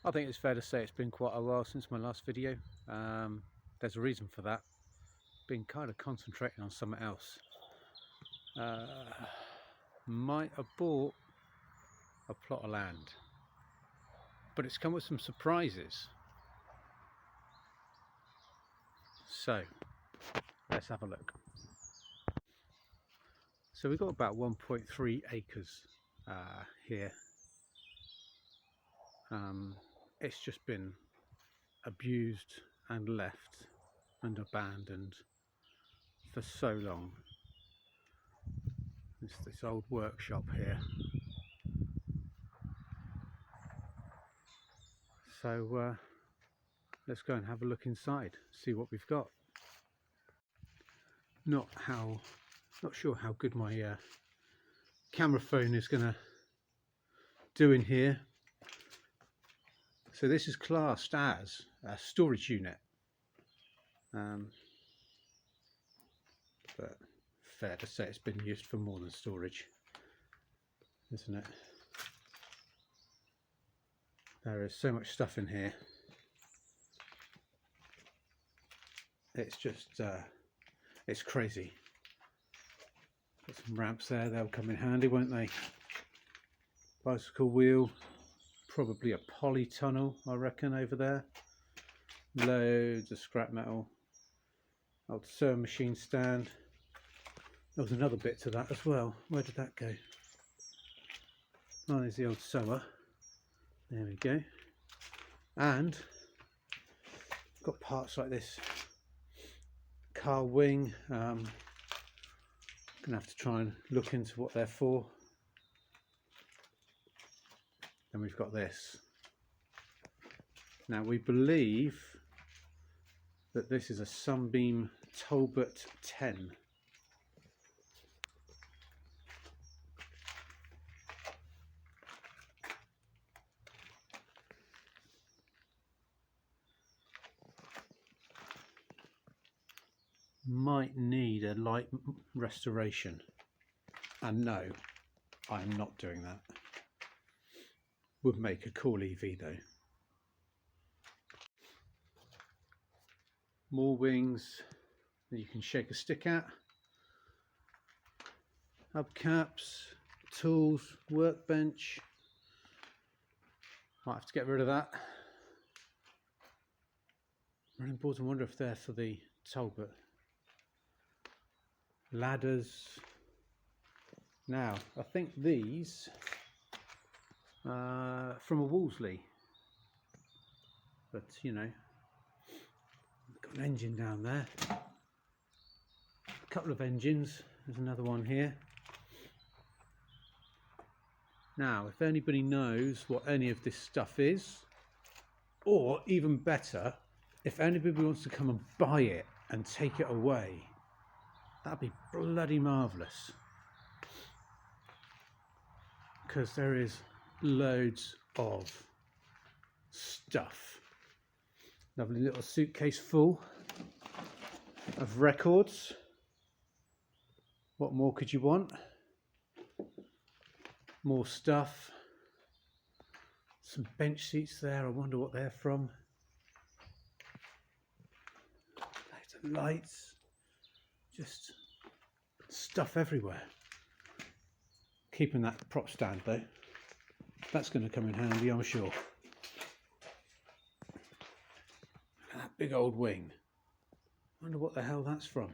I think it's fair to say it's been quite a while since my last video. There's a reason for that. Been kind of concentrating on something else. Might have bought a plot of land, but it's come with some surprises. So let's have a look. So we've got about 1.3 acres here. It's just been abused and left and abandoned for so long. It's this old workshop here. So let's go and have a look inside, see what we've got. Not sure how good my camera phone is gonna do in here. So this is classed as a storage unit, but fair to say it's been used for more than storage, isn't it? There is so much stuff in here. It's just it's crazy. Got some ramps there, they'll come in handy, won't they? Bicycle wheel, probably a polytunnel, I reckon, over there. Loads of scrap metal. Old sewing machine stand. There was another bit to that as well. Where did that go? Oh, there's the old sewer. There we go. And got parts like this car wing. Gonna have to try and look into what they're for. Then we've got this. Now we believe that this is a Sunbeam Talbot 10. Might need a light restoration, and no, I'm not doing that. Would make a cool EV though. More wings that you can shake a stick at. Hubcaps, tools, workbench. Might have to get rid of that. Running boards, I wonder if they're for the Talbot. Ladders. Now, I think these from a Wolsley, but you know, got an engine down there, a couple of engines, there's another one here. Now, if anybody knows what any of this stuff is, or even better, if anybody wants to come and buy it and take it away, that'd be bloody marvellous, because there is loads of stuff. Lovely little suitcase full of records. What more could you want? More stuff. Some bench seats there, I wonder what they're from. Loads of lights. Just stuff everywhere. Keeping that prop stand though. That's going to come in handy, I'm sure. Look at that big old wing. Wonder what the hell that's from.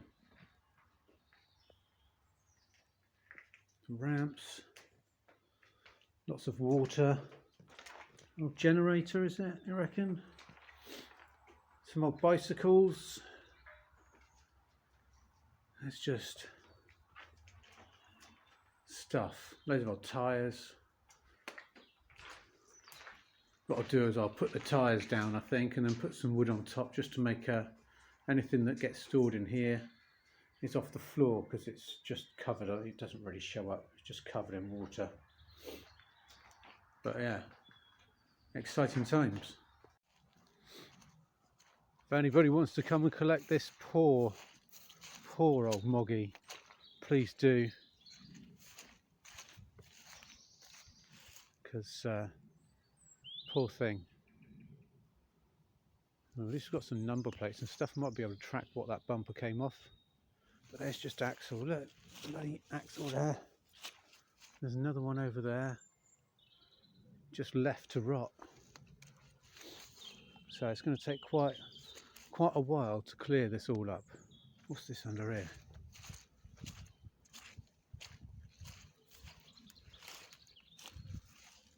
Some ramps. Lots of water. Old generator, is it, you reckon? Some old bicycles. It's just stuff. Loads of old tyres. What I'll do is I'll put the tyres down, I think, and then put some wood on top just to make anything that gets stored in here is off the floor, because it's just covered. It doesn't really show up. It's just covered in water. But yeah, exciting times. If anybody wants to come and collect this poor old moggy, please do, because poor thing, Well, at least we've got some number plates and stuff. Might be able to track what that bumper came off. But there's just axle. Look, bloody axle there. There's another one over there, just left to rot. So it's going to take quite a while to clear this all up. What's this under here?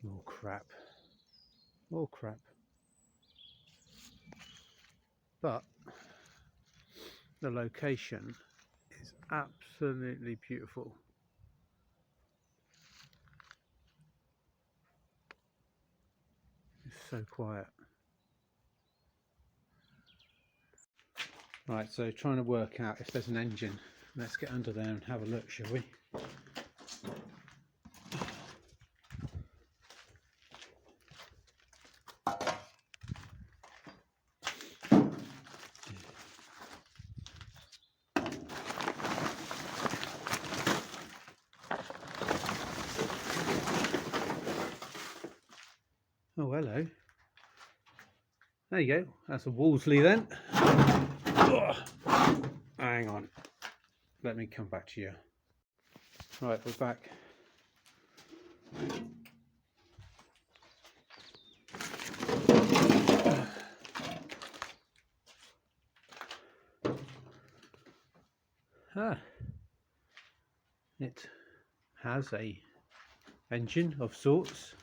More crap. More crap. But the location is absolutely beautiful. It's so quiet. Right, so trying to work out if there's an engine. Let's get under there and have a look, shall we? Oh, hello. There you go. That's a Wolsley then. Ugh. Hang on. Let me come back to you. Right, we're back. It has a engine of sorts.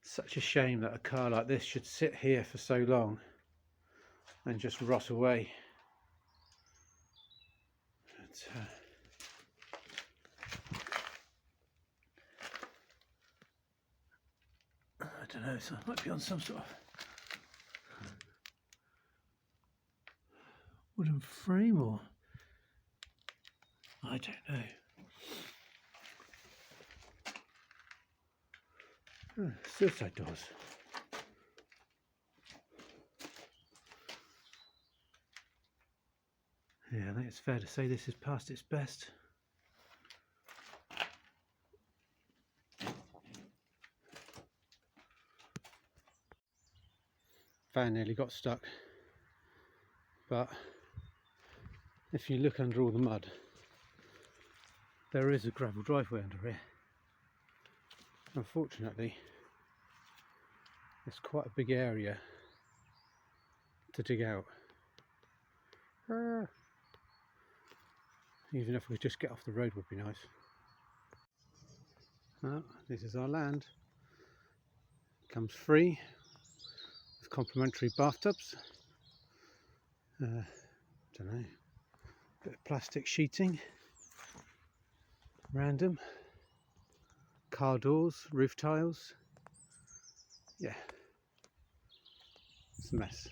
Such a shame that a car like this should sit here for so long and just rot away. But, I don't know, so it might be on some sort of wooden frame, or I don't know. Suicide doors. Yeah, I think it's fair to say this is past its best. Van nearly got stuck, but if you look under all the mud, there is a gravel driveway under here. Unfortunately, it's quite a big area to dig out. Even if we just get off the road would be nice. Well, this is our land. Comes free with complimentary bathtubs. Don't know, bit of plastic sheeting, random car doors, roof tiles. Yeah, it's a mess.